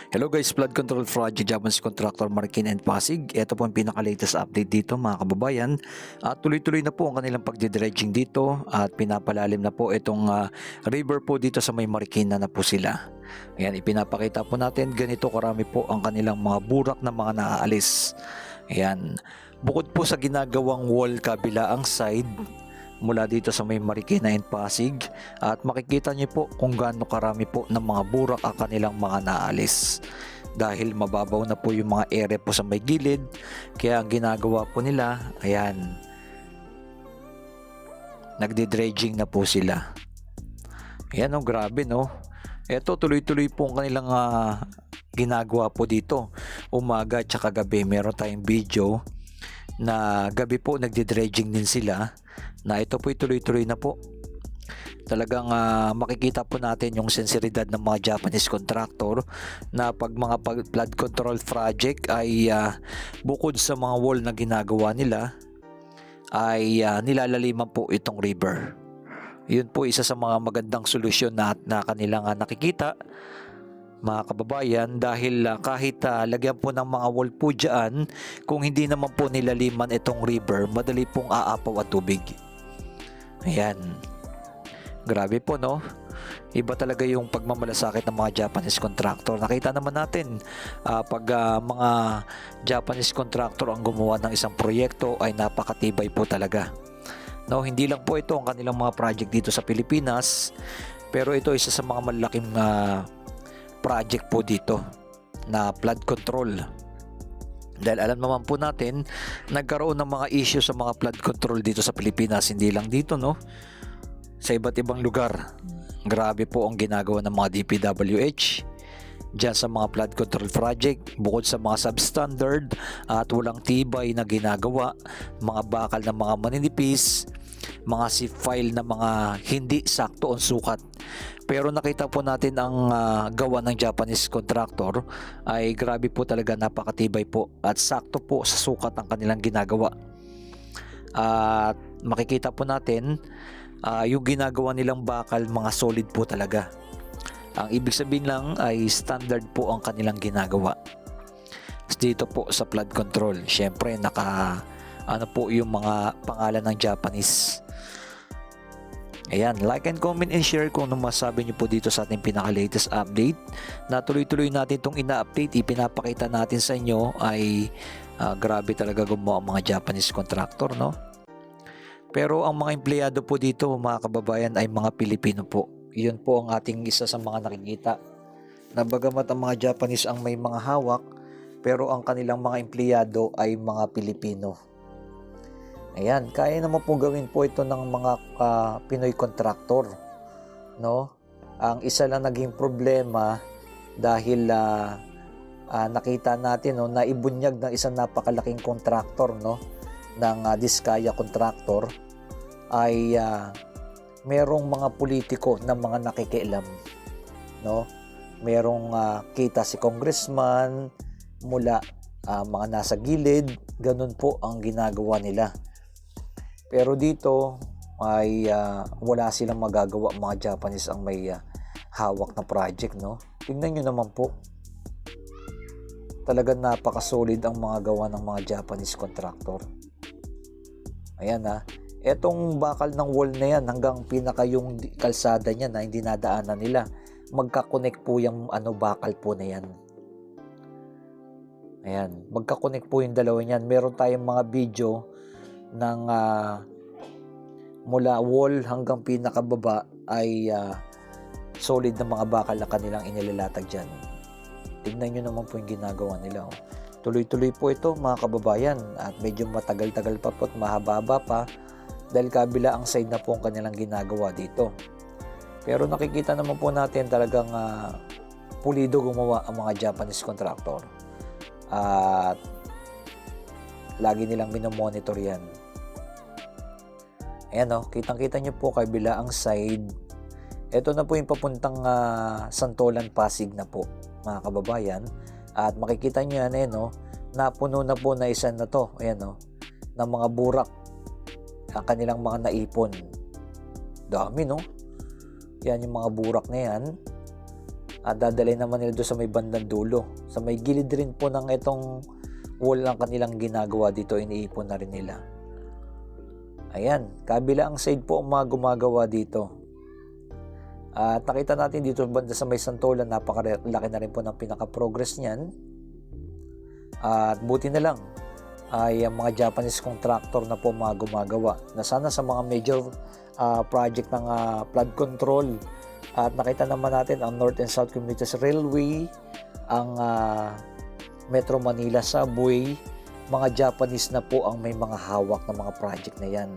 Hello guys, flood control project Japanese contractor Markin and Pasig. Ito po ang pinaka-latest update dito mga kababayan. At tuloy-tuloy na po ang kanilang pagdidredging dito at pinapalalim na po itong river po dito sa may Marikina na po sila. Ayan, ipinapakita po natin ganito karami po ang kanilang mga burak na mga naaalis. Ayan, bukod po sa ginagawang wall kabilaang side mula dito sa may Marikina and Pasig, at makikita niyo po kung gaano karami po ng mga burak ang kanilang mga naalis dahil mababaw na po yung mga area po sa may gilid. Kaya ang ginagawa po nila, ayan, nagdi-dredging na po sila. Ayan, oh, grabe no. Eto, tuloy-tuloy po ang kanilang ginagawa po dito umaga at saka gabi. Meron tayong video na gabi po nagdi-dredging din sila, na ito po tuloy-tuloy na po. Talagang makikita po natin yung sensibilidad ng mga Japanese contractor na pag mga flood control project ay bukod sa mga wall na ginagawa nila ay nilalaliman po itong river. Yun po isa sa mga magandang solusyon na kanilang nakikita mga kababayan, dahil kahit lagyan po ng mga wall po dyan, kung hindi naman po nilaliman itong river, madali pong aapaw at tubig. Ayan, grabe po no. Iba talaga yung pagmamalasakit ng mga Japanese contractor. Nakita naman natin pag mga Japanese contractor ang gumawa ng isang proyekto ay napakatibay po talaga no. Hindi lang po ito ang kanilang mga project dito sa Pilipinas, pero ito isa sa mga malaking project po dito na flood control. Dahil alam naman po natin, nagkaroon ng mga issue sa mga flood control dito sa Pilipinas, hindi lang dito no, sa iba't ibang lugar. Grabe po ang ginagawa ng mga DPWH dyan sa mga flood control project. Bukod sa mga substandard at walang tibay na ginagawa, mga bakal na mga maninipis, mga file na mga hindi sakto ang sukat. Pero nakita po natin ang gawa ng Japanese contractor ay grabe po talaga, napakatibay po at sakto po sa sukat ang kanilang ginagawa. At makikita po natin yung ginagawa nilang bakal, mga solid po talaga. Ang ibig sabihin lang ay standard po ang kanilang ginagawa dito po sa flood control. Syempre ano po yung mga pangalan ng Japanese. Ayan, like and comment and share kung ano masabi nyo po dito sa ating pinaka-latest update na tuloy-tuloy natin itong ina-update. Ipinapakita natin sa inyo ay grabe talaga gumawa ang mga Japanese contractor no. Pero ang mga empleyado po dito mga kababayan ay mga Pilipino po. Yun po ang ating isa sa mga nakikita, na bagamat ang mga Japanese ang may mga hawak, pero ang kanilang mga empleyado ay mga Pilipino. Ayan, kaya naman po gawin po ito ng mga Pinoy contractor no. Ang isa lang naging problema dahil nakita natin no, na ibunyag ng isang napakalaking contractor no, ng Diskaya contractor ay merong mga politiko na mga nakikialam no. Merong kita si congressman mula mga nasa gilid, ganun po ang ginagawa nila. Pero dito ay wala silang magagawa mga Japanese ang may hawak na project no. Tingnan nyo naman po, talagang napaka-solid ang mga gawa ng mga Japanese contractor. Ayan etong bakal ng wall na yan hanggang pinaka yung kalsada niya na hindi nadaanan nila, magka-connect po yung bakal po na yan. Ayan, magka-connect po yung dalawa niyan. Meron tayong mga video ng mula wall hanggang pinakababa ay solid na mga bakal na kanilang inilalatag dyan. Tignan nyo naman po yung ginagawa nila Tuloy-tuloy po ito mga kababayan, at medyo matagal-tagal pa po at mahaba-haba pa dahil kabila ang side na po ang kanilang ginagawa dito. Pero nakikita naman po natin talagang pulido gumawa ang mga Japanese contractor at lagi nilang minomonitor yan. Ayan kitang-kita nyo po kabila ang side. Ito na po yung papuntang Santolan, Pasig na po mga kababayan. At makikita nyo yan napuno na po na isa na to, ayan ng mga burak ang kanilang mga naipon. Dami no. Yan yung mga burak na yan. At dadalhin naman nila doon sa may bandang dulo. Sa may gilid rin po ng itong wall ng kanilang ginagawa dito, iniipon na rin nila. Ayan, kabilang side po ang mga gumagawa dito. At nakita natin dito banda sa may Santolan, napakalaki na rin po ng pinaka-progress niyan. At buti na lang ay ang mga Japanese contractor na po mga gumagawa. Na sana sa mga major project ng flood control. At nakita naman natin ang North and South Communities Railway, ang Metro Manila Subway, mga Japanese na po ang may mga hawak ng mga project na yan.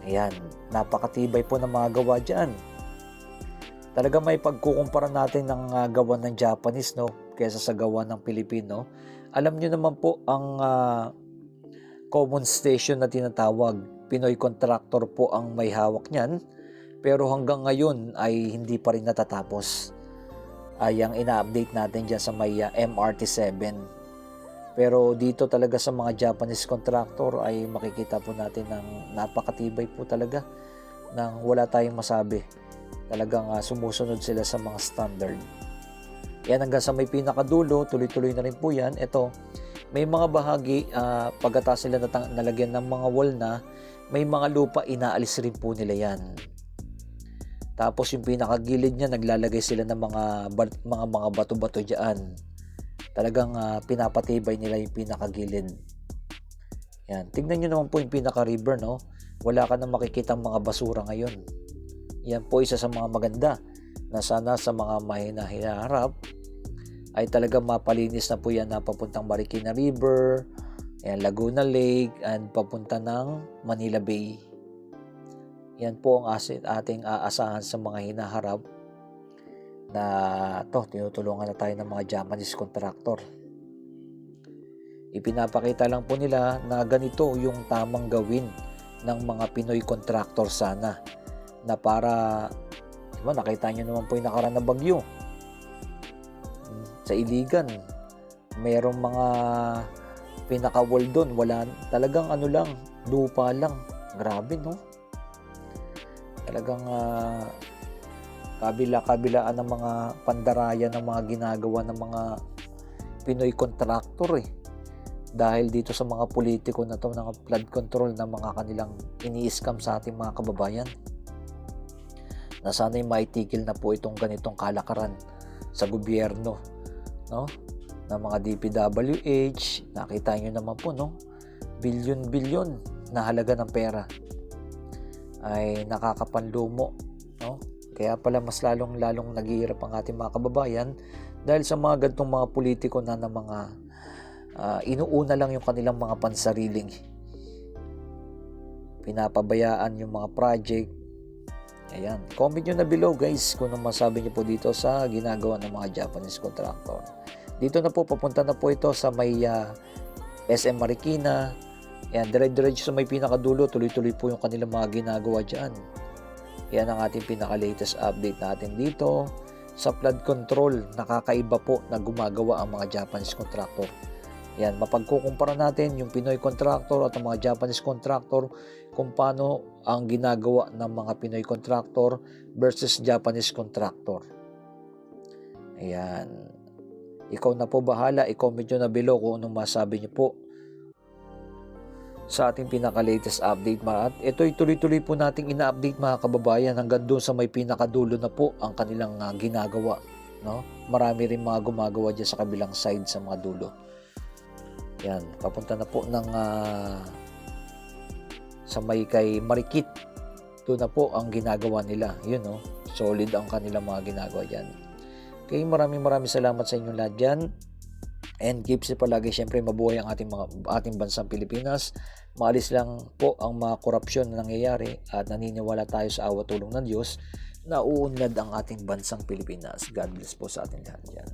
Ayan, napakatibay po ng mga gawa dyan. Talaga may pagkukumpara natin ng gawa ng Japanese, no, kaysa sa gawa ng Pilipino. Alam nyo naman po ang common station na tinatawag, Pinoy contractor po ang may hawak niyan. Pero hanggang ngayon ay hindi pa rin natatapos. Ay ang ina-update natin dyan sa may MRT7. Pero dito talaga sa mga Japanese contractor ay makikita po natin ng napakatibay po talaga nang wala tayong masabi. Talagang sumusunod sila sa mga standard. Yan hanggang sa may pinakadulo, tuloy-tuloy na rin po yan. Ito, may mga bahagi pagkatapos sila nalagyan ng mga wall na, may mga lupa inaalis rin po nila yan. Tapos yung pinakagilid niya, naglalagay sila ng mga bato-bato diyan. Talagang pinapatibay nila yung pinakagilid. Yan, tingnan niyo naman po yung pinaka-river, no? Wala ka na makikitang mga basura ngayon. Yan po isa sa mga maganda na sana sa mga mahina-hinaharap ay talagang mapalinis na po yan na papuntang Marikina River, yan, Laguna Lake, and papunta ng Manila Bay. Yan po ang ating aasahan sa mga hinaharap na tinutulungan na tayo ng mga Japanese contractor. Ipinapakita lang po nila na ganito yung tamang gawin ng mga Pinoy contractor sana. Na para, diba, nakita nyo naman po yung nakaraan na bagyo. Sa Iligan, mayroong mga pinaka-wall doon. Wala, talagang lupa lang. Grabe, no? Talagang kabila-kabilaan ng mga pandarayan ng mga ginagawa ng mga Pinoy contractor dahil dito sa mga politiko na to ng flood control na mga kanilang ini-scam sa ating mga kababayan, na sana'y maitigil na po itong ganitong kalakaran sa gobyerno, no, ng mga DPWH. Nakita nyo naman po, no, bilyon-bilyon na halaga ng pera ay nakakapanlumo, no? Kaya pala mas lalong naghihirap ang ating mga kababayan dahil sa mga ganitong mga politiko na mga inuuna lang yung kanilang mga pansariling. Pinapabayaan yung mga project. Ayan, comment nyo na below guys kung ano masabi nyo po dito sa ginagawa ng mga Japanese contractor. Dito na po, papunta na po ito sa may SM Marikina. Ayan, dire-diretso sa may pinakadulo, tuloy-tuloy po yung kanilang mga ginagawa dyan. Yan ang ating pinaka-latest update natin dito sa flood control. Nakakaiba po na gumagawa ang mga Japanese contractor. Yan, mapagkukumpara natin yung Pinoy contractor at ang mga Japanese contractor kung paano ang ginagawa ng mga Pinoy contractor versus Japanese contractor. Ayan. Ikaw na po bahala, i-comment nyo na below kung anong masabi nyo po sa ating pinaka-latest update. At ito'y tuloy-tuloy po nating ina-update mga kababayan hanggang doon sa may pinakadulo na po ang kanilang ginagawa, no? Marami rin mga gumagawa dyan sa kabilang side sa mga dulo. Yan, papunta na po ng sa may kay Marikit. Doon na po ang ginagawa nila. Yun, no? Solid ang kanilang mga ginagawa dyan. Okay, maraming salamat sa inyong lahat dyan. And keep safe palagi. Siyempre, mabuhay ang ating bansang Pilipinas. Maalis lang po ang mga korupsyon na nangyayari at naniniwala tayo sa awa tulong ng Diyos na uunlad ang ating bansang Pilipinas. God bless po sa ating lahat dyan.